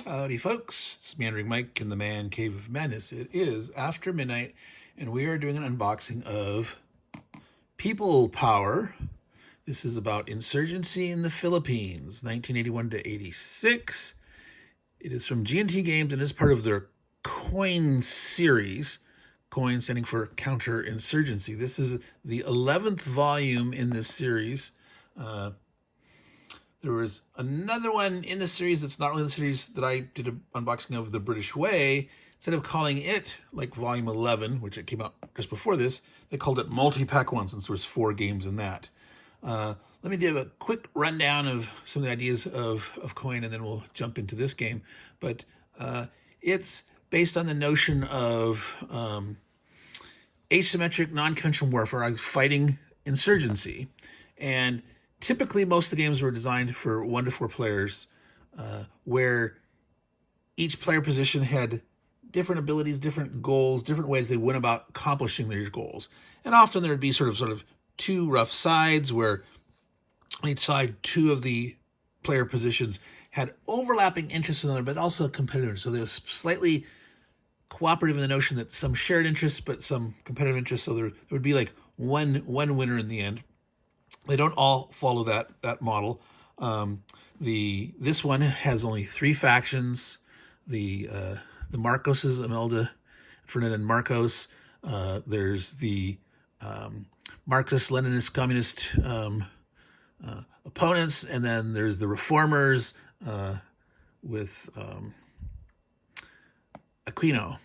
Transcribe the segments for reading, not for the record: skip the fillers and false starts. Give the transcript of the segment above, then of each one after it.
Howdy folks, it's Meandering Mike in the Man Cave of Madness. It is after midnight and we are doing an unboxing of People Power. This is about insurgency in the Philippines, 1981 to 86. It is from GMT Games and is part of their Coin series. Coin standing for Counterinsurgency. This is the 11th volume in this series. There was another one in the series that's not really the series that I did an unboxing of, The British Way. Instead of calling it like volume 11, which it came out just before this, they called it multi-pack 1 since there was 4 games in that. Let me give a quick rundown of some of the ideas of Coin and then we'll jump into this game. But it's based on the notion of asymmetric, non-conventional warfare, fighting insurgency. And typically, most of the games were designed for 1 to 4 players, where each player position had different abilities, different goals, different ways they went about accomplishing their goals. And often there would be sort of 2 rough sides, where on each side, 2 of the player positions had overlapping interests with another, but also competitive. So there was slightly cooperative in the notion that some shared interests, but some competitive interests. So there would be like one winner in the end. They don't all follow that model. This one has only 3 factions. The Marcoses, Imelda, Ferdinand and Marcos. There's the Marxist, Leninist, Communist opponents, and then there's the Reformers with Aquino,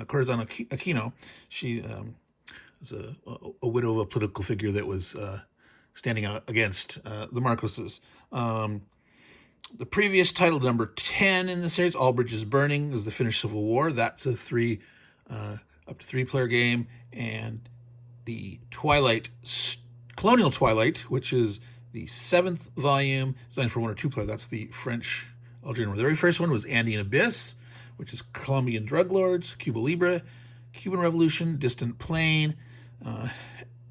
Corazon Aquino. She was a widow of a political figure that was standing out against the Marcoses. The previous title, number 10 in the series, All Bridges Burning, is the Finnish Civil War. That's a up to 3 player game. And the Colonial Twilight, which is the 7th volume, designed for 1 or 2 player. That's the French Algerian War. The very first one was Andean Abyss, which is Colombian Drug Lords, Cuba Libre, Cuban Revolution, Distant Plain,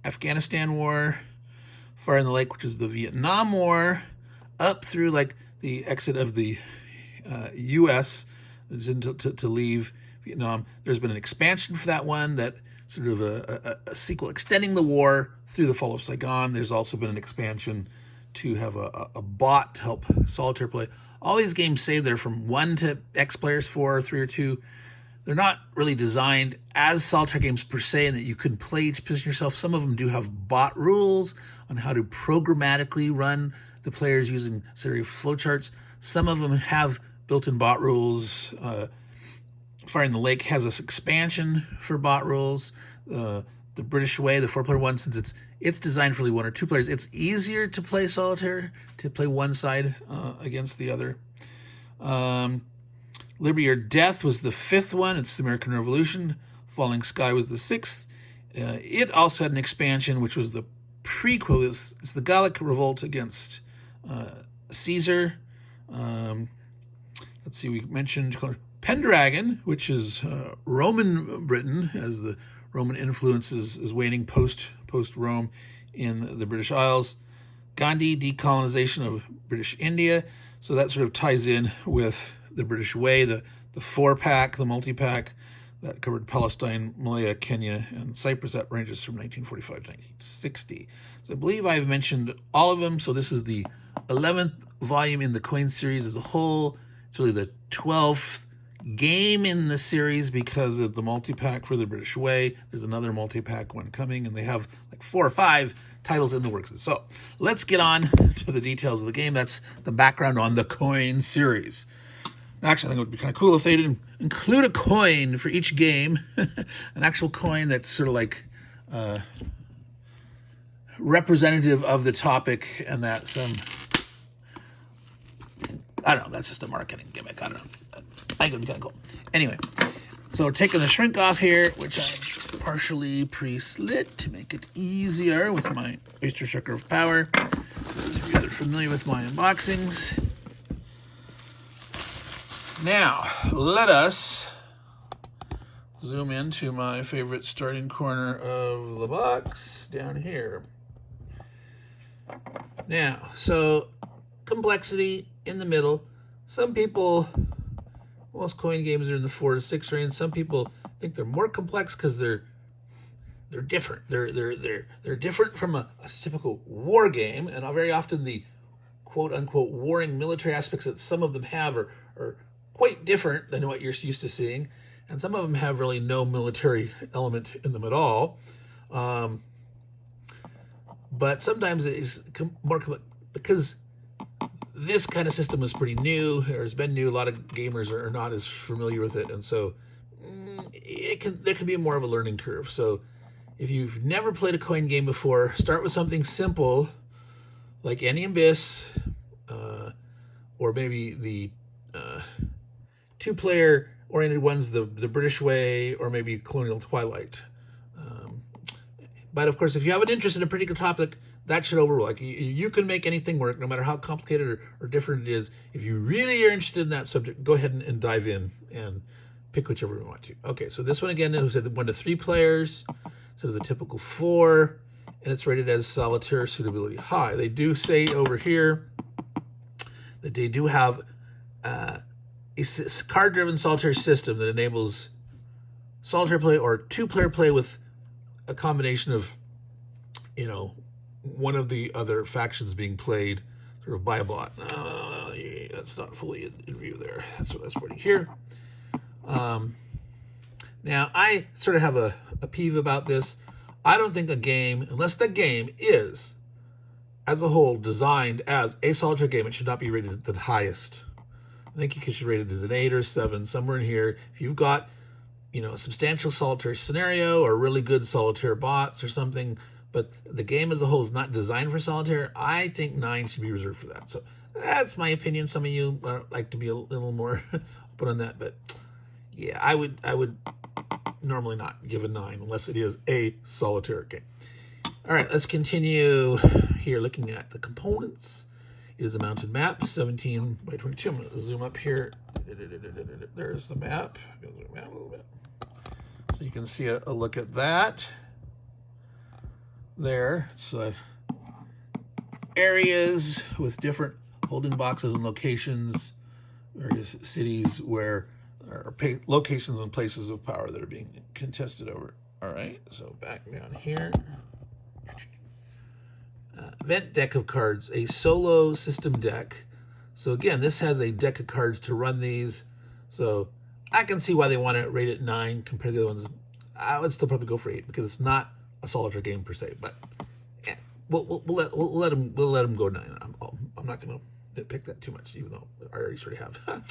Afghanistan War, Fire in the Lake, which is the Vietnam War, up through like the exit of the U.S. to leave Vietnam. There's been an expansion for that one, that sort of a sequel extending the war through the fall of Saigon. There's also been an expansion to have a bot to help solitaire play. All these games say they're from 1 to X players, 4, 3, or 2. They're not really designed as solitaire games per se, and that you can play each position yourself. Some of them do have bot rules on how to programmatically run the players using serial flowcharts. Some of them have built-in bot rules. Fire in the Lake has this expansion for bot rules. The British Way, the 4-player one, since it's designed for only 1 or 2 players, it's easier to play solitaire, to play one side against the other. Liberty or Death was the 5th one. It's the American Revolution. Falling Sky was the 6th. It also had an expansion, which was the prequel. It's the Gallic Revolt against Caesar. Let's see, we mentioned Pendragon, which is Roman Britain, as the Roman influence is waning post-Rome in the British Isles. Gandhi, decolonization of British India. So that sort of ties in with the British Way, the 4-pack, the multi-pack that covered Palestine, Malaya, Kenya, and Cyprus. That ranges from 1945 to 1960. So I believe I've mentioned all of them. So this is the 11th volume in the Coin series as a whole. It's really the 12th game in the series because of the multi-pack for the British Way. There's another multi-pack one coming, and they have like 4 or 5 titles in the works. So let's get on to the details of the game. That's the background on the Coin series. Actually, I think it would be kind of cool if they didn't include a coin for each game, an actual coin that's sort of like representative of the topic, and that I don't know, that's just a marketing gimmick. I don't know. I think it would be kind of cool. Anyway, so we're taking the shrink off here, which I partially pre-slit to make it easier with my oyster shucker of power. Those of you that are familiar with my unboxings. Now, let us zoom into my favorite starting corner of the box down here. Now, so complexity in the middle, some people, most coin games are in the 4 to 6 range. Some people think they're more complex because they're different. They're different from a typical war game, and very often the quote unquote warring military aspects that some of them have are quite different than what you're used to seeing, and some of them have really no military element in them at all. But sometimes it's more because this kind of system is pretty new, or has been new. A lot of gamers are not as familiar with it, and so there can be more of a learning curve. So if you've never played a coin game before, start with something simple like Any and Bis, or maybe the 2-player oriented ones, the British Way, or maybe Colonial Twilight. But of course, if you have an interest in a particular topic, that should overrule. Like you can make anything work, no matter how complicated or different it is. If you really are interested in that subject, go ahead and dive in and pick whichever you want to. Okay, so this one again, it said 1 to 3 players, so the typical 4, and it's rated as solitaire suitability high. They do say over here that they do have a card-driven solitaire system that enables solitaire play or 2-player play with a combination of, one of the other factions being played sort of by a bot. Yeah, that's not fully in view there. That's what I was putting here. Now, I sort of have a peeve about this. I don't think a game, unless the game is, as a whole, designed as a solitaire game, it should not be rated at the highest. I think you should rate it as an 8 or 7, somewhere in here. If you've got, a substantial solitaire scenario or really good solitaire bots or something, but the game as a whole is not designed for solitaire, I think 9 should be reserved for that. So that's my opinion. Some of you like to be a little more open on that, but yeah, I would normally not give a 9 unless it is a solitaire game. All right, let's continue here looking at the components. It is a mounted map, 17 by 22. I'm going to zoom up here. There's the map. I'm going to zoom out a little bit. So you can see a look at that. There, it's areas with different holding boxes and locations, various cities where are locations and places of power that are being contested over. All right, so back down here. Event deck of cards, a solo system deck. So again, this has a deck of cards to run these. So I can see why they want to rate it 9 compared to the other ones. I would still probably go for 8 because it's not a solitaire game per se. But yeah, we'll let them go 9. I'm not going to nitpick that too much, even though I already sort of have.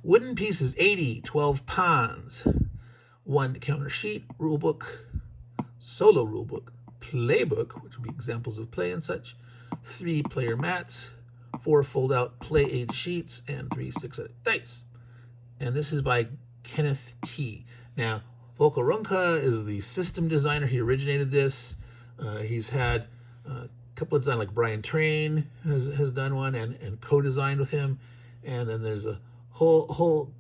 Wooden pieces, 80, 12 pawns, 1 counter sheet, rulebook, solo rulebook, playbook, which would be examples of play and such, 3 player mats, 4 fold-out play aid sheets, and 3 6-sided dice. And this is by Kenneth T. Now, Volko Runka is the system designer. He originated this. He's had a couple of designs, like Brian Train has done one and co-designed with him. And then there's a whole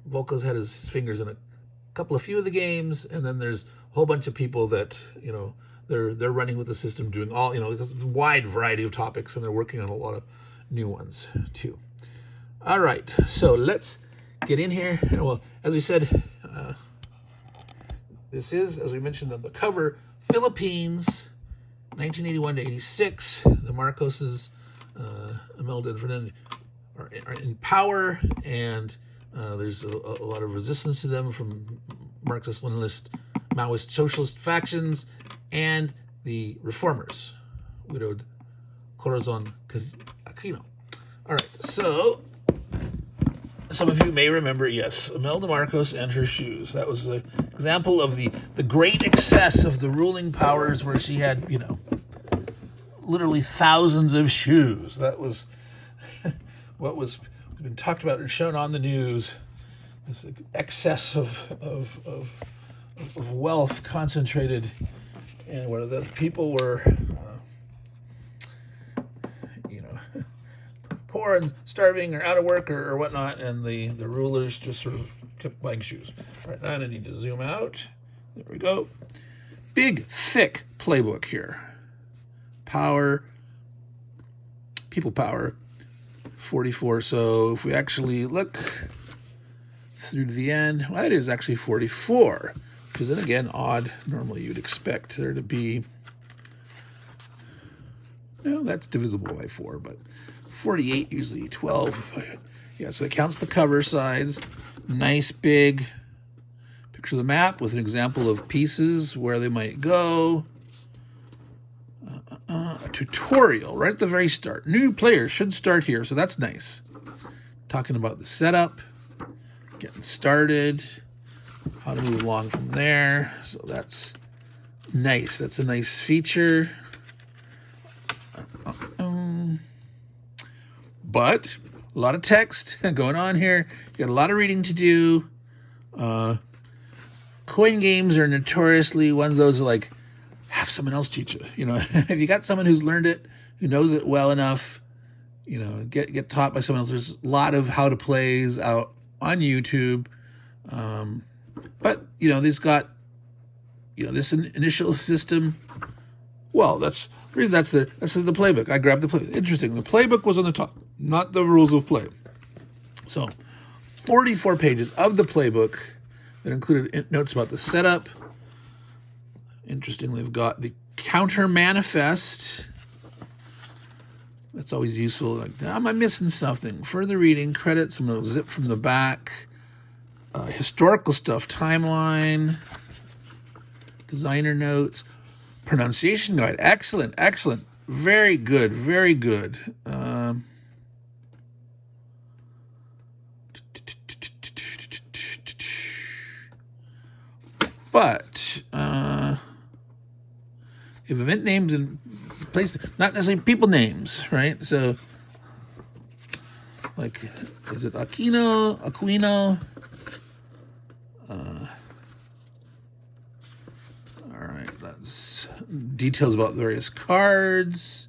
Volko's had his fingers in a few of the games. And then there's a whole bunch of people that, they're running with the system, doing all, a wide variety of topics, and they're working on a lot of new ones too. All right, so let's get in here. Well, as we said, this is, as we mentioned on the cover, Philippines, 1981 to 86. The Marcoses, Imelda and Fernandez, are in power, and there's a lot of resistance to them from Marxist, Leninist, Maoist, socialist factions, and the reformers, widowed Corazon Aquino. All right, so some of you may remember, yes, Imelda Marcos and her shoes. That was an example of the great excess of the ruling powers, where she had, literally thousands of shoes. That was what was been talked about and shown on the news. This excess of wealth concentrated, and where the people were, poor and starving or out of work or whatnot, and the rulers just sort of kept buying shoes. All right, now I need to zoom out. There we go. Big, thick playbook here. Power, people power, 44. So if we actually look through to the end, well, it is actually 44, which is, again, odd. Normally you'd expect there to be, no, that's divisible by 4, but 48 usually 12. Yeah, so it counts the cover sides. Nice big picture of the map with an example of pieces where they might go. A tutorial right at the very start. New players should start here, so that's nice. Talking about the setup, getting started, how to move along from there. So that's nice. That's a nice feature. But a lot of text going on here. You got a lot of reading to do. Coin games are notoriously one of those like, have someone else teach you. You know, if you got someone who's learned it, who knows it well enough, you know, get taught by someone else. There's a lot of how to plays out on YouTube. But, you know, this got, you know, this initial system. Well, this is the playbook. I grabbed the playbook. Interesting. The playbook was on the top, not the rules of play. So 44 pages of the playbook that included notes about the setup. Interestingly, we've got the counter manifest. That's always useful. Like, am I missing something? Further reading, credits. I'm going to zip from the back. Historical stuff, timeline, designer notes, pronunciation guide. Excellent, excellent. Very good, very good. But if event names and place, not necessarily people names, right? So, like, is it Aquino? All right, that's details about various cards,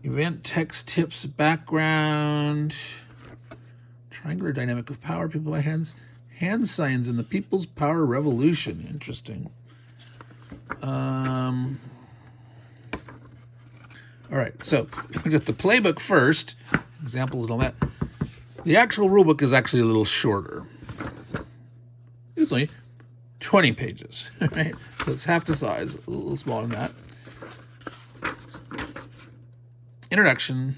event text tips, background, triangular dynamic of power, people by hands. Hand signs in the People's Power Revolution. Interesting. All right, so we got the playbook first, examples and all that. The actual rulebook is actually a little shorter. It's only 20 pages, right? So it's half the size, a little smaller than that. Introduction,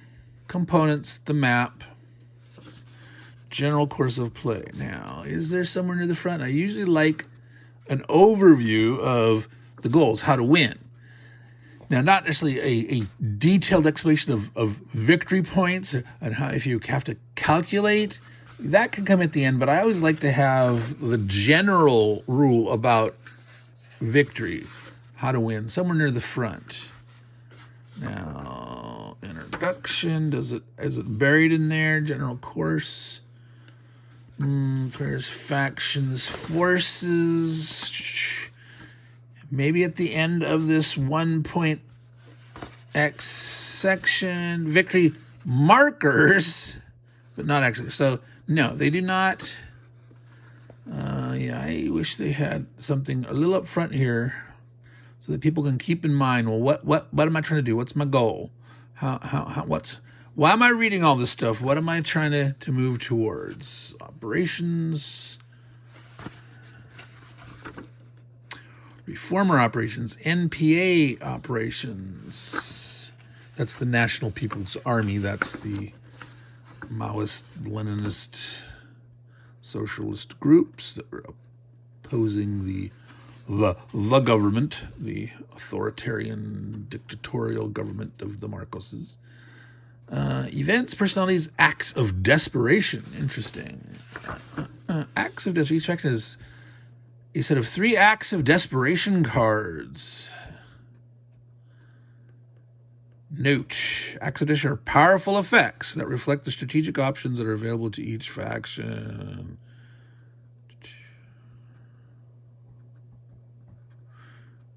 components, the map, general course of play. Now, is there somewhere near the front? I usually like an overview of the goals, how to win. Now, not necessarily a detailed explanation of victory points and how, if you have to calculate, that can come at the end, but I always like to have the general rule about victory, how to win, somewhere near the front. Now, introduction, is it buried in there? General course. Players, factions, forces. Maybe at the end of this 1.x section, victory markers, but not actually. So, no, they do not. Yeah, I wish they had something a little up front here so that people can keep in mind, well, what am I trying to do? What's my goal? Why am I reading all this stuff? What am I trying to move towards? Operations, reformer operations, NPA operations. That's the National People's Army. That's the Maoist, Leninist, socialist groups that were opposing the government, the authoritarian, dictatorial government of the Marcoses. Events, personalities, acts of desperation. Interesting. Acts of desperation. Each faction is a set of 3 acts of desperation cards. Note, acts of desperation are powerful effects that reflect the strategic options that are available to each faction.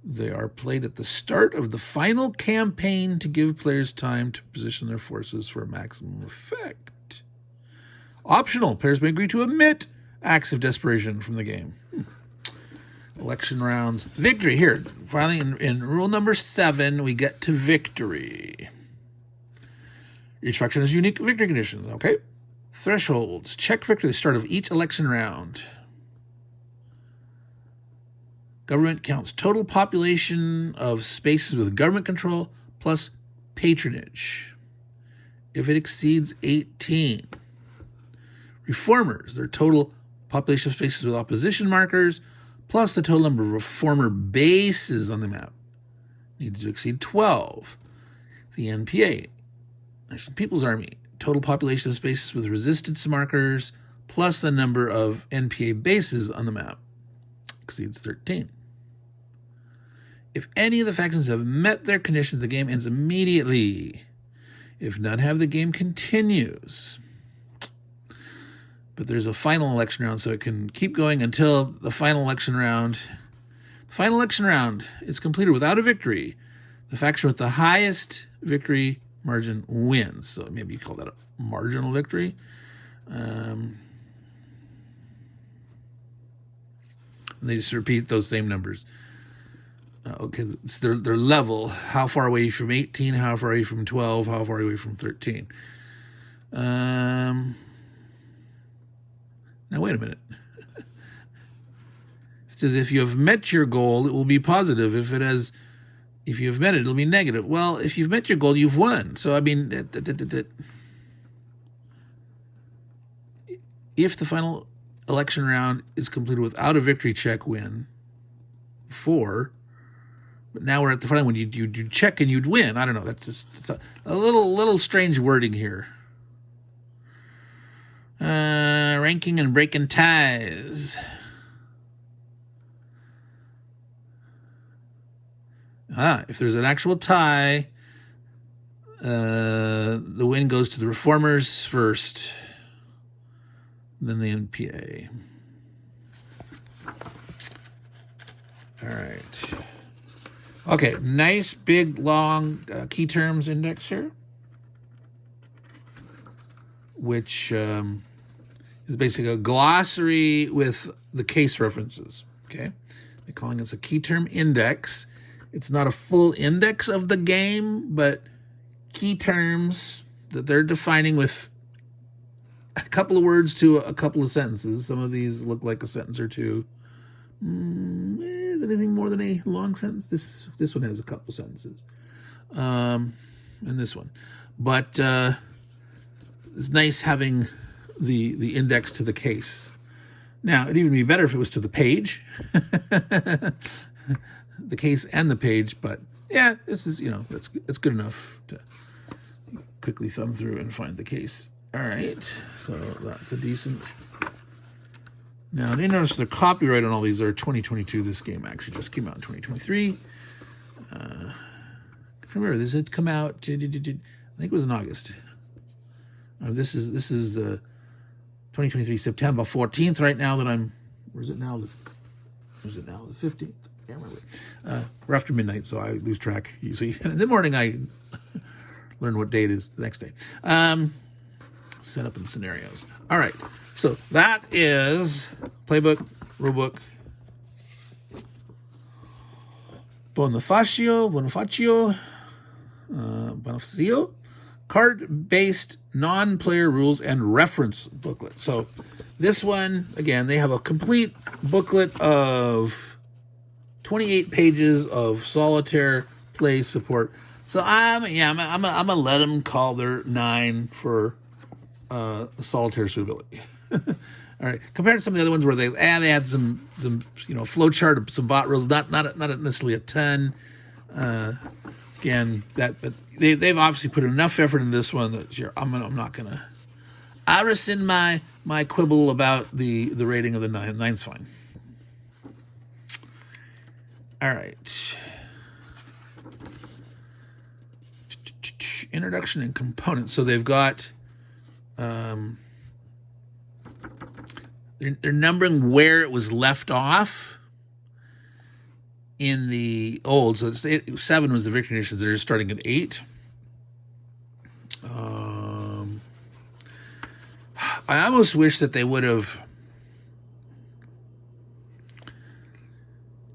They are played at the start of the final campaign to give players time to position their forces for maximum effect. Optional, players may agree to omit acts of desperation from the game. Election rounds. Victory. Here, finally, in rule number 7, we get to victory. Each faction has unique victory conditions. Okay. Thresholds. Check victory at the start of each election round. Government counts total population of spaces with government control plus patronage. If it exceeds 18. Reformers. Their total population of spaces with opposition markers plus the total number of reformer bases on the map needs to exceed 12. The NPA, National People's Army, total population of spaces with resistance markers plus the number of NPA bases on the map exceeds 13. If any of the factions have met their conditions, the game ends immediately. If none have, the game continues. But there's a final election round, so it can keep going until the final election round. The final election round is completed without a victory. The faction with the highest victory margin wins. So maybe you call that a marginal victory. And they just repeat those same numbers. Okay, it's their level. How far away from 18? How far away from 12? How far away from 13? Now, wait a minute. It says if you have met your goal, it will be positive. If you have met it, it'll be negative. Well, if you've met your goal, you've won. So, I mean, if the final election round is completed without a victory check win, 4, but now we're at the final one, you'd check and you'd win. I don't know. That's just a little strange wording here. Ranking and breaking ties. If there's an actual tie, the win goes to the reformers first, then the NPA. All right. Okay, nice big long key terms index here, which is basically a glossary with the case references. Okay, they're calling this a key term index. It's not a full index of the game, but key terms that they're defining with a couple of words to a couple of sentences. Some of these look like a sentence or two. Is anything more than a long sentence? This one has a couple sentences, and this one. But it's nice having the index to the case. Now, it'd even be better if it was to the page. The case and the page, but yeah, this is, it's good enough to quickly thumb through and find the case. All right, so that's a decent. Now, you notice the copyright on all these are 2022. This game actually just came out in 2023. Remember, this had come out. I think it was in August. This is 2023 September 14th. Right now that I'm. Where's it now? The 15th. Can't remember. We're after midnight, so I lose track usually. In the morning, I learn what day it is the next day. Set up in scenarios. All right. So that is playbook, rulebook, Bonifacio, card-based non-player rules and reference booklet. So this one, again, they have a complete booklet of 28 pages of solitaire play support. So I'm gonna let them call their 9 for solitaire suitability. All right. Compared to some of the other ones where they had some flow chart of some bot rules, not necessarily a ton. Again, but they've obviously put enough effort in this one that I'm not gonna. I rescind my quibble about the rating of the 9. 9's fine. All right. Introduction and components. So they've got. They're numbering where it was left off in the old. So 7 was the victory conditions. They're just starting at 8. I almost wish that they would have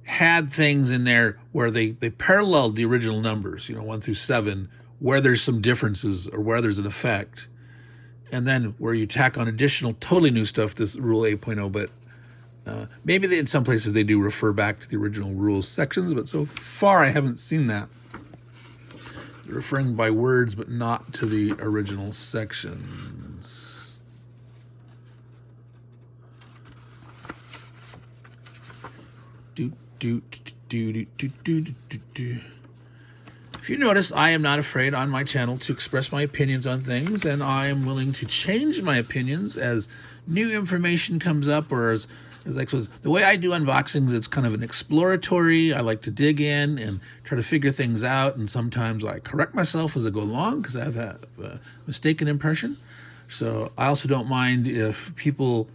had things in there where they paralleled the original numbers, 1 through 7, where there's some differences or where there's an effect. And then where you tack on additional, totally new stuff, this Rule 8.0, but maybe in some places they do refer back to the original rules sections, but so far I haven't seen that. They're referring by words, but not to the original sections. If you notice, I am not afraid on my channel to express my opinions on things, and I am willing to change my opinions as new information comes up, or as like, so the way I do unboxings, it's kind of an exploratory. I like to dig in and try to figure things out, and sometimes I correct myself as I go along because I have a mistaken impression. So I also don't mind if people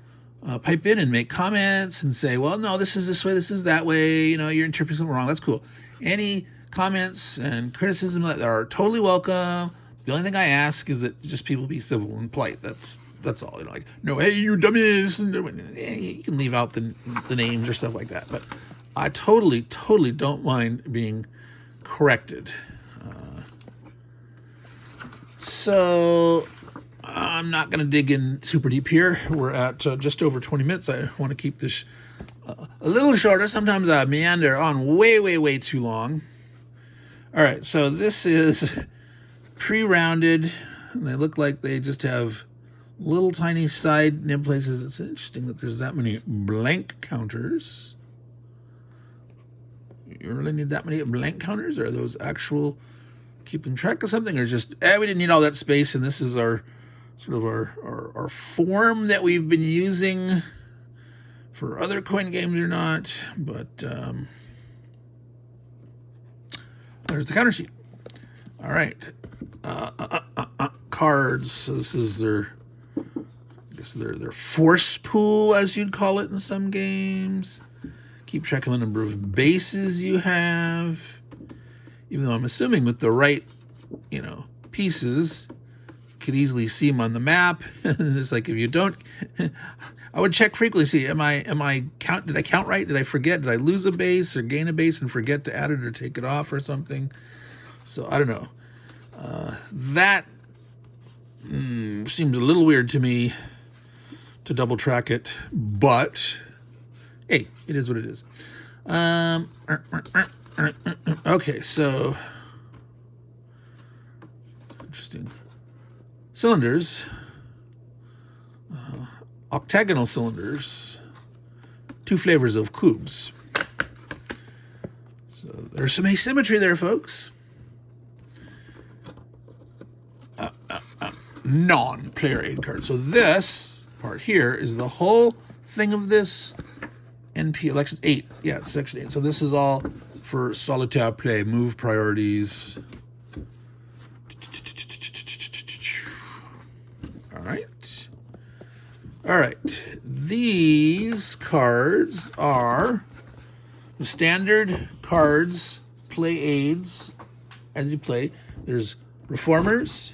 pipe in and make comments and say, well, no, this is this way, this is that way, you know, you're interpreting something wrong. That's cool. Any comments and criticism that are totally welcome. The only thing I ask is that just people be civil and polite. That's all. You know, like, no, hey, you dummies. And you can leave out the names or stuff like that. But I totally don't mind being corrected. So I'm not going to dig in super deep here. We're at just over 20 minutes. I want to keep this a little shorter. Sometimes I meander on way too long. All right, so this is pre-rounded, and they look like they just have little tiny side nib places. It's interesting that there's that many blank counters. You really need that many blank counters? Or are those actual keeping track of something, or just, we didn't need all that space, and this is our sort of our form that we've been using for other coin games or not, but there's the counter sheet. All right. Cards. So this is their, I guess their force pool, as you'd call it in some games. Keep track of the number of bases you have. Even though I'm assuming with the right, pieces, you could easily see them on the map. And it's like, if you don't, I would check frequently. See, did I count right? Did I forget? Did I lose a base or gain a base and forget to add it or take it off or something? So I don't know. That seems a little weird to me to double track it, but hey, it is what it is. Okay, so interesting. Cylinders. Octagonal cylinders, 2 flavors of cubes. So there's some asymmetry there, folks. Non-player aid card. So this part here is the whole thing of this NP election 8. Yeah, it's section 8. So this is all for solitaire play, move priorities. All right, these cards are the standard cards, play aids as you play. There's Reformers,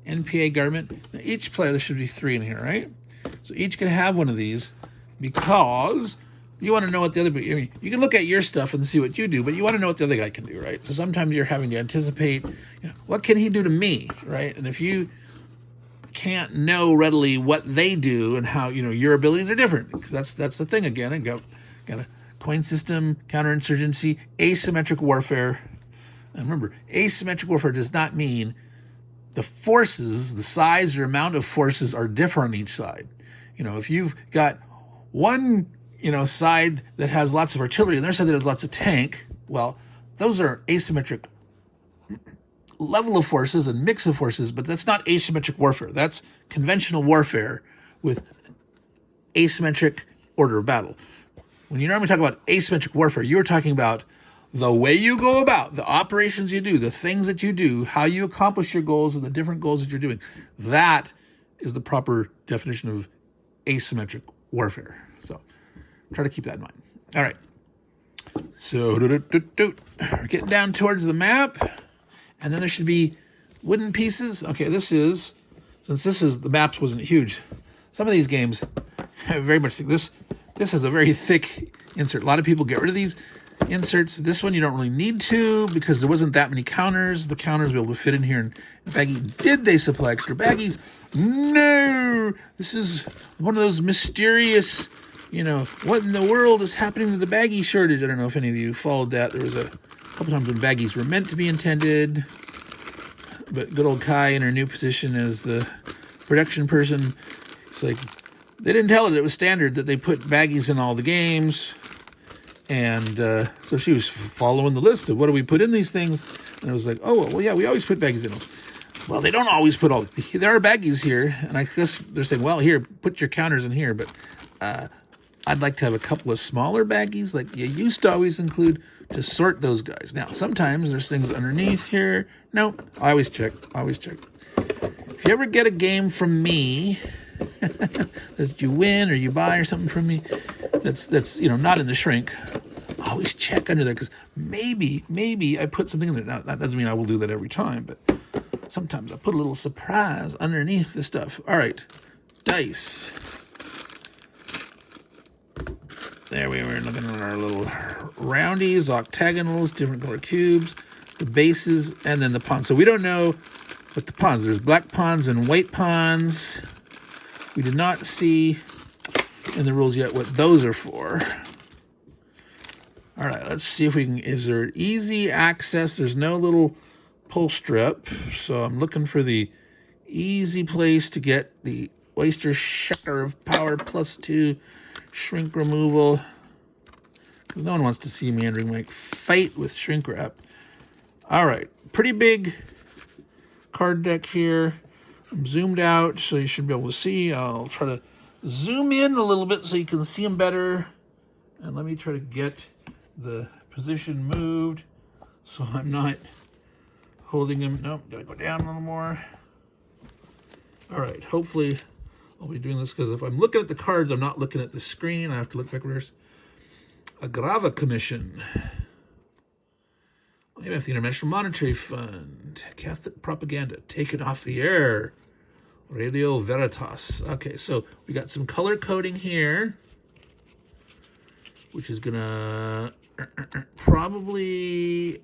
NPA Government. Now each player, there should be 3 in here, right? So each can have one of these because you want to know what the other, you can look at your stuff and see what you do, but you want to know what the other guy can do, right? So sometimes you're having to anticipate, what can he do to me, right? And if you can't know readily what they do and how, your abilities are different, because that's the thing again. I got a coin system, counterinsurgency, asymmetric warfare. And remember, asymmetric warfare does not mean the forces, the size or amount of forces are different on each side. If you've got one, side that has lots of artillery and the other side that has lots of tank, well, those are asymmetric level of forces and mix of forces, but that's not asymmetric warfare. That's conventional warfare with asymmetric order of battle. When you normally talk about asymmetric warfare, you're talking about the way you go about, the operations you do, the things that you do, how you accomplish your goals and the different goals that you're doing. That is the proper definition of asymmetric warfare. So try to keep that in mind. All right. So we're getting down towards the map. And then there should be wooden pieces. Okay, since the maps wasn't huge, some of these games have very much, this has a very thick insert. A lot of people get rid of these. inserts. This one you don't really need to because there wasn't that many counters. The counters will be able to fit in here. And baggie, did they supply extra baggies? No! This is one of those mysterious, you know, what in the world is happening to the baggie shortage? I don't know if any of you followed that. There was a couple times when baggies were meant to be intended. But good old Kai in her new position as the production person, it's like, they didn't tell it was standard that they put baggies in all the games. And so she was following the list of what do we put in these things. And I was like, oh, well, yeah, we always put baggies in them. Well, they don't always put all. There are baggies here. And I guess they're saying, well, here, put your counters in here. But I'd like to have a couple of smaller baggies like you used to always include to sort those guys. Now, sometimes there's things underneath here. No, I always check. If you ever get a game from me that you win or you buy or something from me that's you know not in the shrink, always check under there because maybe I put something in there. Now, that doesn't mean I will do that every time, but sometimes I put a little surprise underneath the stuff. All right, dice. There we were looking at our little roundies, octagonals, different color cubes, the bases, and then the pawns. So we don't know what the pawns. There's black pawns and white pawns. We did not see in the rules yet what those are for. All right, let's see if we can, is there easy access? There's no little pull strip. So I'm looking for the easy place to get the Oyster Shatter of Power +2 shrink removal. Because no one wants to see Meandering Mike fight with shrink wrap. All right, pretty big card deck here. I'm zoomed out, so you should be able to see. I'll try to zoom in a little bit so you can see them better. And let me try to get the position moved so I'm not holding them. Nope, gotta go down a little more. All right, hopefully I'll be doing this because if I'm looking at the cards, I'm not looking at the screen. I have to look backwards. Agrava Commission. IMF, the International Monetary Fund. Catholic Propaganda. Take it off the air. Radio Veritas. Okay, so we got some color coding here, which is gonna probably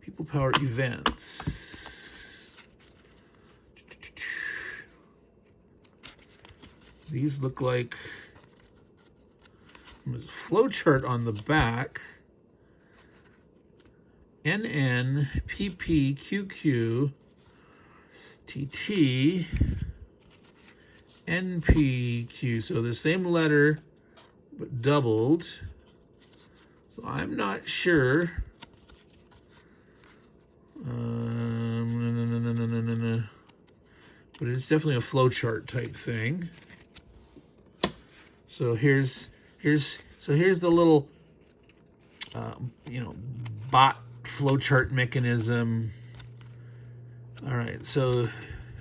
People Power events. These look like there's a flow chart on the back. NN, PP, QQ, TT, NPQ. So the same letter, but doubled. So I'm not sure. But it's definitely a flow chart type thing. So here's the little, bot flowchart mechanism. All right, so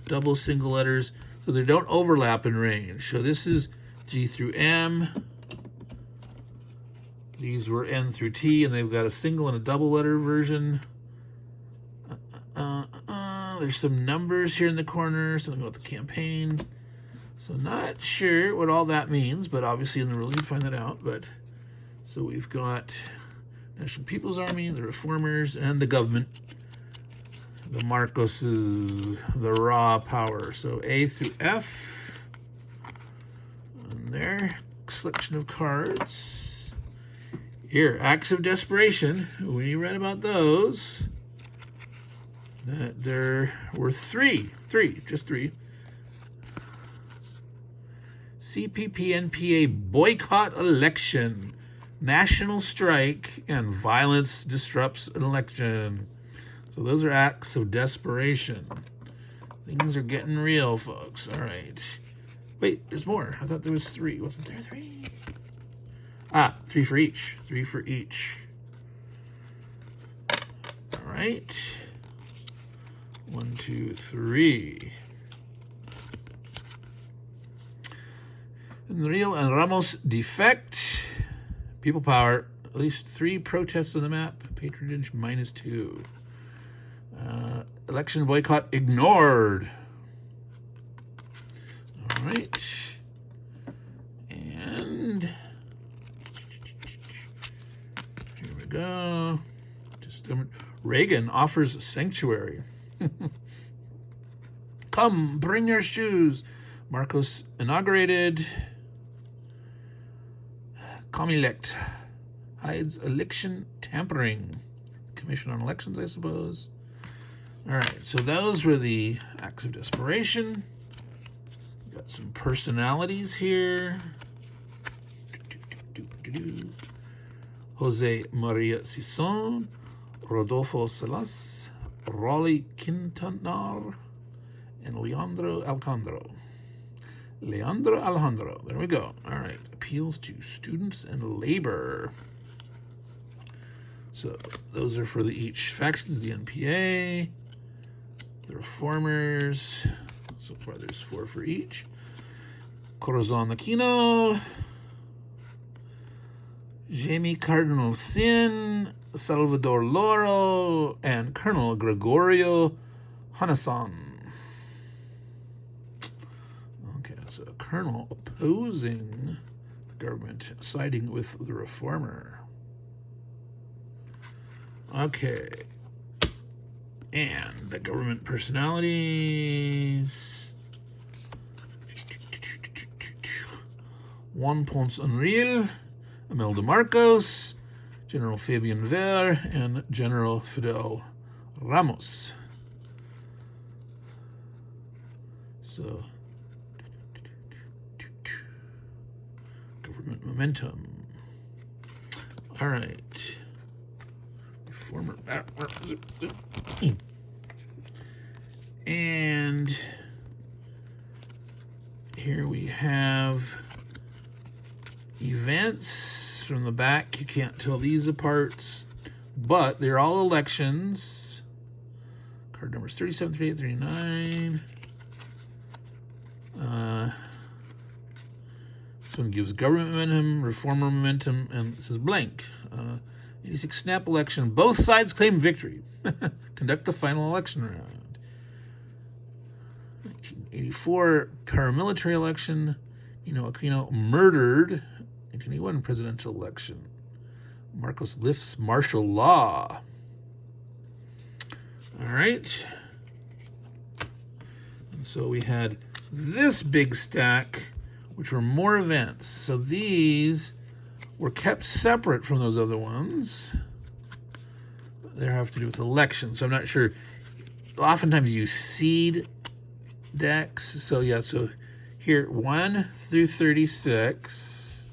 double single letters, so they don't overlap in range. So this is G through M. These were N through T, and they've got a single and a double letter version. There's some numbers here in the corner, something about the campaign. So not sure what all that means, but obviously in the rule you find that out. But so we've got National People's Army, the Reformers, and the government. The Marcoses, the raw power. So A through F. And there, selection of cards. Here, acts of desperation. We read about those. That there were just three. CPP-NPA boycott election, national strike, and violence disrupts an election. So those are acts of desperation. Things are getting real, folks. All right. Wait, there's more. I thought there was 3. Wasn't there 3? 3 for each. 3 for each. All right. 1, 2, 3. Real and Ramos defect. People power. At least 3 protests on the map. Patronage -2. Election boycott ignored. All right. And go. Just Reagan offers sanctuary. Come, bring your shoes. Marcos inaugurated. Comilect hides election tampering. Commission on Elections, I suppose. All right, so those were the acts of desperation. Got some personalities here. Jose Maria Sison, Rodolfo Salas, Raleigh Quintanar, and Leandro Alejandro. There we go. All right. Appeals to students and labor. So those are for each factions. The NPA, the Reformers. So far there's 4 for each. Corazon Aquino, Jamie Cardinal Sin, Salvador Loro, and Colonel Gregorio Hanasan. Okay, so a colonel opposing the government, siding with the reformer. Okay. And the government personalities. Juan Ponce Enrile, Imelda Marcos, General Fabian Ver, and General Fidel Ramos. So, government momentum. All right. Reformer. And here we have events from the back. You can't tell these apart, but they're all elections. Card numbers 37, 38, 39. This one gives government momentum, reformer momentum, and this is blank. 86 snap election. Both sides claim victory. Conduct the final election round. 1984 paramilitary election. Aquino murdered. 1981 presidential election. Marcos lifts martial law. All right. And so we had this big stack, which were more events. So these were kept separate from those other ones. They have to do with elections. So I'm not sure. Oftentimes you seed decks. So yeah, so here 1 through 36.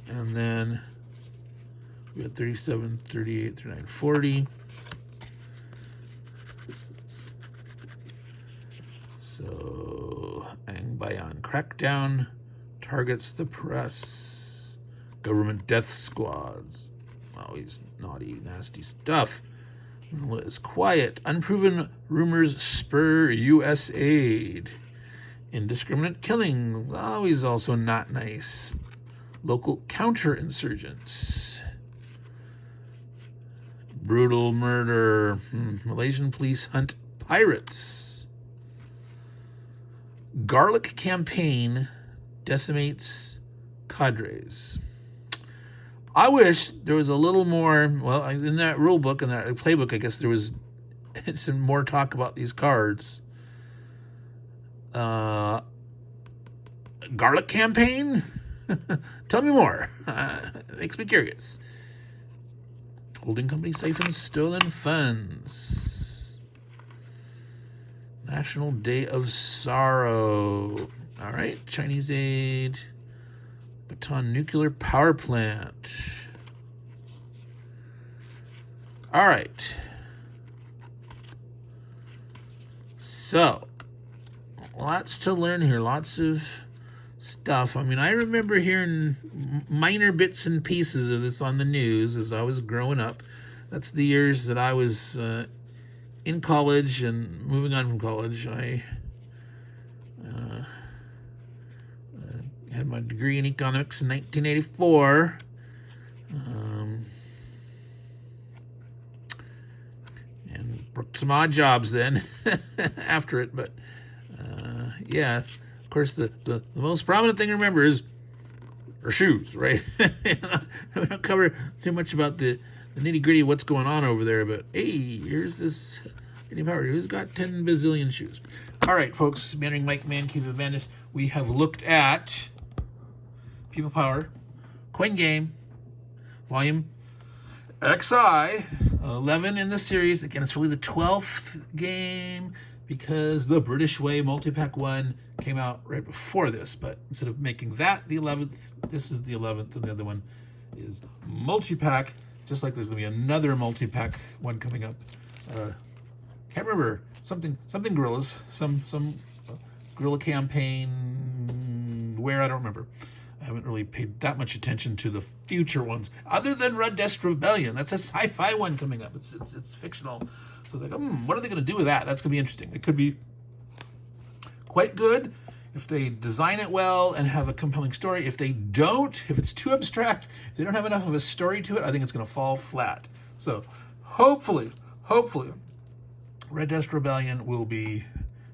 And then we had 37, 38, 39, 40. So Ang-Bayan crackdown targets the press. Government death squads. Always naughty, nasty stuff. Is quiet. Unproven rumors spur U.S. aid. Indiscriminate killing. Always also not nice. Local counterinsurgents. Brutal murder. Malaysian police hunt pirates. Garlic campaign decimates cadres. I wish there was a little more, well, in that rule book and that playbook, I guess there was some more talk about these cards. Garlic campaign? Tell me more. It makes me curious. Holding company siphons stolen funds. National Day of Sorrow. All right, Chinese aid. Baton nuclear power plant. All right. So, lots to learn here. Lots of stuff. I mean, I remember hearing minor bits and pieces of this on the news as I was growing up. That's the years that I was in college and moving on from college. I had my degree in economics in 1984. And worked some odd jobs then after it. But yeah, of course, the most prominent thing to remember is or shoes, right? We don't cover too much about the nitty gritty of what's going on over there, but hey, here's this Getting Power who's got 10 bazillion shoes. All right, folks, Meandering Mike, Man Cave of Madness. We have looked at People Power, Coin Game, Volume XI, 11 in the series. Again, it's really the 12th game because the British Way Multi-Pack 1 came out right before this. But instead of making that the 11th, this is the 11th, and the other one is Multi-Pack. Just like there's going to be another Multi-Pack one coming up. Can't remember. Something Guerrillas. Some guerrilla campaign where, I don't remember. I haven't really paid that much attention to the future ones, other than Red Desk Rebellion. That's a sci-fi one coming up. It's fictional. So it's like, what are they going to do with that? That's going to be interesting. It could be quite good if they design it well and have a compelling story. If they don't, if it's too abstract, if they don't have enough of a story to it, I think it's going to fall flat. So hopefully, Red Desk Rebellion will be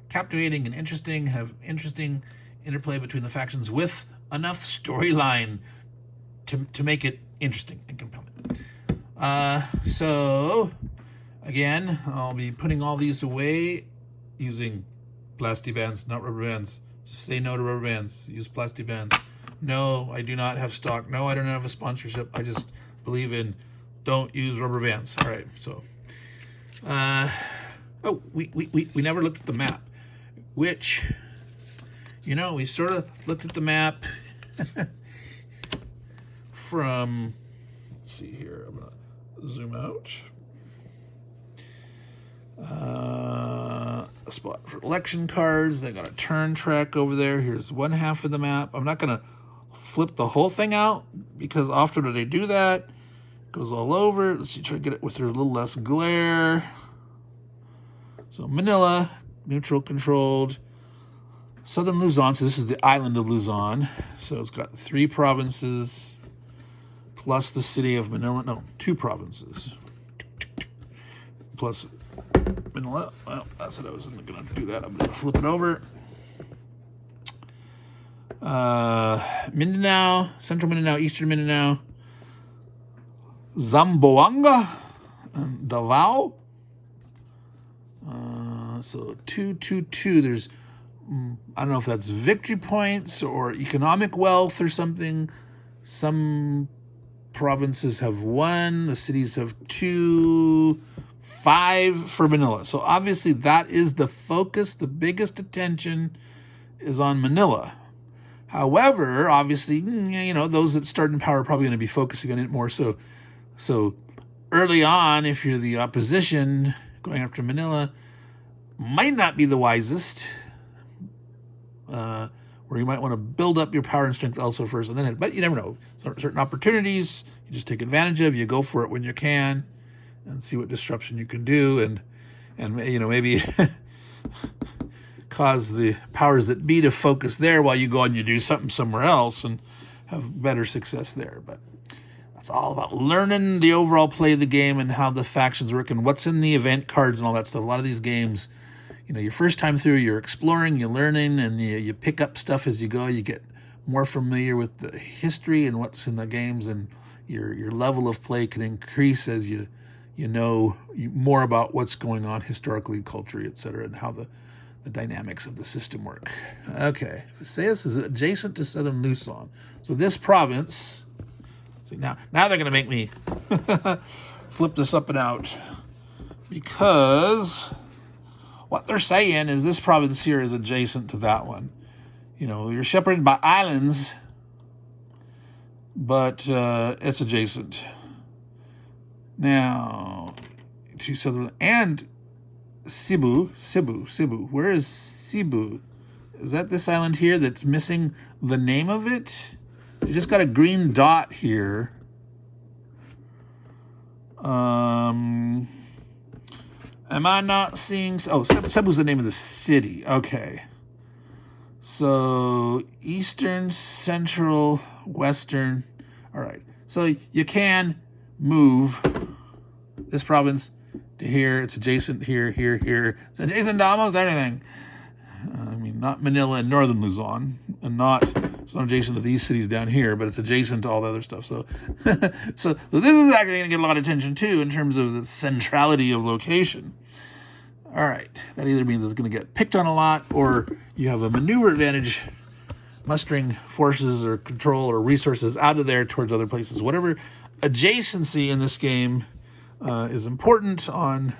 captivating and interesting, have interesting interplay between the factions with enough storyline to make it interesting and compelling. So, again, I'll be putting all these away using plastic bands, not rubber bands. Just say no to rubber bands. Use plastic bands. No, I do not have stock. No, I don't have a sponsorship. I just believe in don't use rubber bands. All right, so. We never looked at the map, which, we sort of looked at the map from, let's see here, I'm going to zoom out. A spot for election cards. They got a turn track over there. Here's one half of the map. I'm not going to flip the whole thing out because often when they do that, it goes all over. Let's see, try to get it with a little less glare. So Manila, neutral controlled. Southern Luzon, so this is the island of Luzon. So it's got 3 provinces plus the city of Manila. No, 2 provinces. Plus Manila. Well, that's what I was going to do that. I'm going to flip it over. Mindanao, Central Mindanao, Eastern Mindanao, Zamboanga, and Davao. So 222. There's, I don't know if that's victory points or economic wealth or something. Some provinces have 1, the cities have 2, 5 for Manila. So obviously that is the focus. The biggest attention is on Manila. However, obviously, those that start in power are probably going to be focusing on it more. So early on, if you're the opposition going after Manila, might not be the wisest. Where you might want to build up your power and strength also first, and then but you never know. Certain opportunities you just take advantage of. You go for it when you can, and see what disruption you can do, and maybe cause the powers that be to focus there while you go and you do something somewhere else and have better success there. But that's all about learning the overall play of the game and how the factions work and what's in the event cards and all that stuff. A lot of these games, your first time through, you're exploring, you're learning, and you pick up stuff as you go. You get more familiar with the history and what's in the games, and your level of play can increase as you know more about what's going on historically, culturally, etc., and how the dynamics of the system work. Okay, Visayas is adjacent to Southern Luzon. So this province, see now they're going to make me flip this up and out because what they're saying is this province here is adjacent to that one. You're separated by islands, but it's adjacent. Now, to Southern and Cebu. Where is Cebu? Is that this island here that's missing the name of it? They just got a green dot here. Am I not seeing? Oh, Cebu's the name of the city. Okay. So Eastern, Central, Western. All right. So you can move this province to here. It's adjacent here. It's adjacent to almost anything. Not Manila and Northern Luzon, and not It's not adjacent to these cities down here, but it's adjacent to all the other stuff. So, so this is actually going to get a lot of attention too in terms of the centrality of location. All right, that either means it's going to get picked on a lot, or you have a maneuver advantage, mustering forces or control or resources out of there towards other places. Whatever adjacency in this game is important on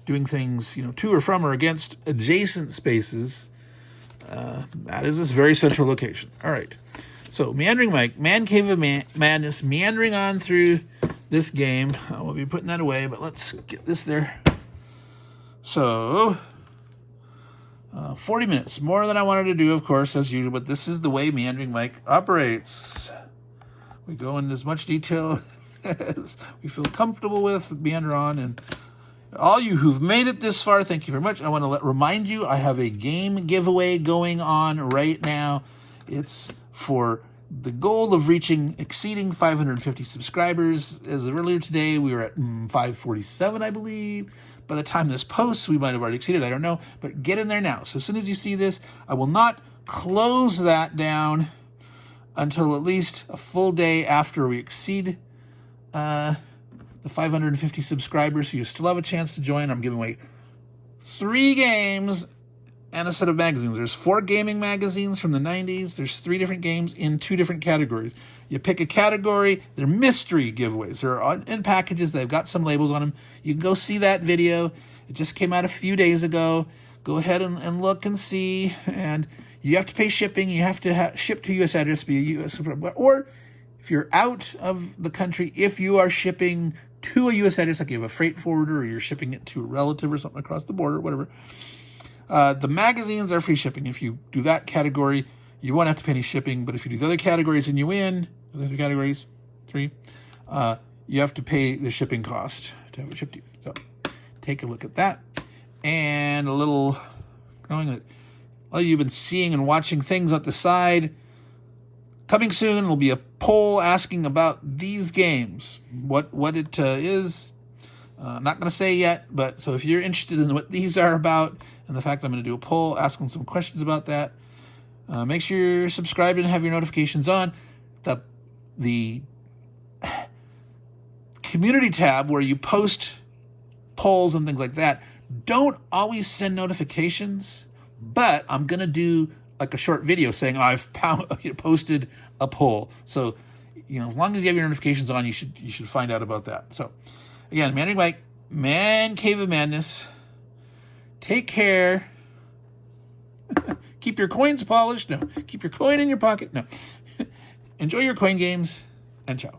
doing things, to or from or against adjacent spaces. That is this very central location. All right. So Meandering Mike, Man Cave of Madness, meandering on through this game. We'll be putting that away, but let's get this there. So 40 minutes, more than I wanted to do, of course, as usual, but this is the way Meandering Mike operates. We go into as much detail as we feel comfortable with, meander on, and all you who've made it this far, thank you very much. I want to remind you, I have a game giveaway going on right now. It's for the goal of exceeding 550 subscribers. As of earlier today, we were at 547, I believe. By the time this posts, we might have already exceeded, I don't know. But get in there now. So as soon as you see this, I will not close that down until at least a full day after we exceed the 550 subscribers, so you still have a chance to join. I'm giving away 3 games and a set of magazines. There's 4 gaming magazines from the 90s. There's 3 different games in 2 different categories. You pick a category. They're mystery giveaways. They're in packages. They've got some labels on them. You can go see that video. It just came out a few days ago. Go ahead and look and see. And you have to pay shipping. You have to ship to U.S. address, be a U.S. or if you're out of the country, if you are shipping to a U.S. address, like you have a freight forwarder or you're shipping it to a relative or something across the border, whatever. The magazines are free shipping. If you do that category, you won't have to pay any shipping. But if you do the other categories and you win, the other categories, 3, you have to pay the shipping cost to have it shipped to you. So take a look at that. And a little, knowing that a lot of you have been seeing and watching things at the side. Coming soon will be a poll asking about these games, what it is. I'm not going to say yet, but so if you're interested in what these are about and the fact that I'm going to do a poll asking some questions about that, make sure you're subscribed and have your notifications on. The community tab where you post polls and things like that don't always send notifications, but I'm going to do like a short video saying I've posted a poll. So, as long as you have your notifications on, you should find out about that. So, again, Meandering Mike, Man Cave of Madness. Take care. Keep your coins polished. No. Keep your coin in your pocket. No. Enjoy your coin games, and ciao.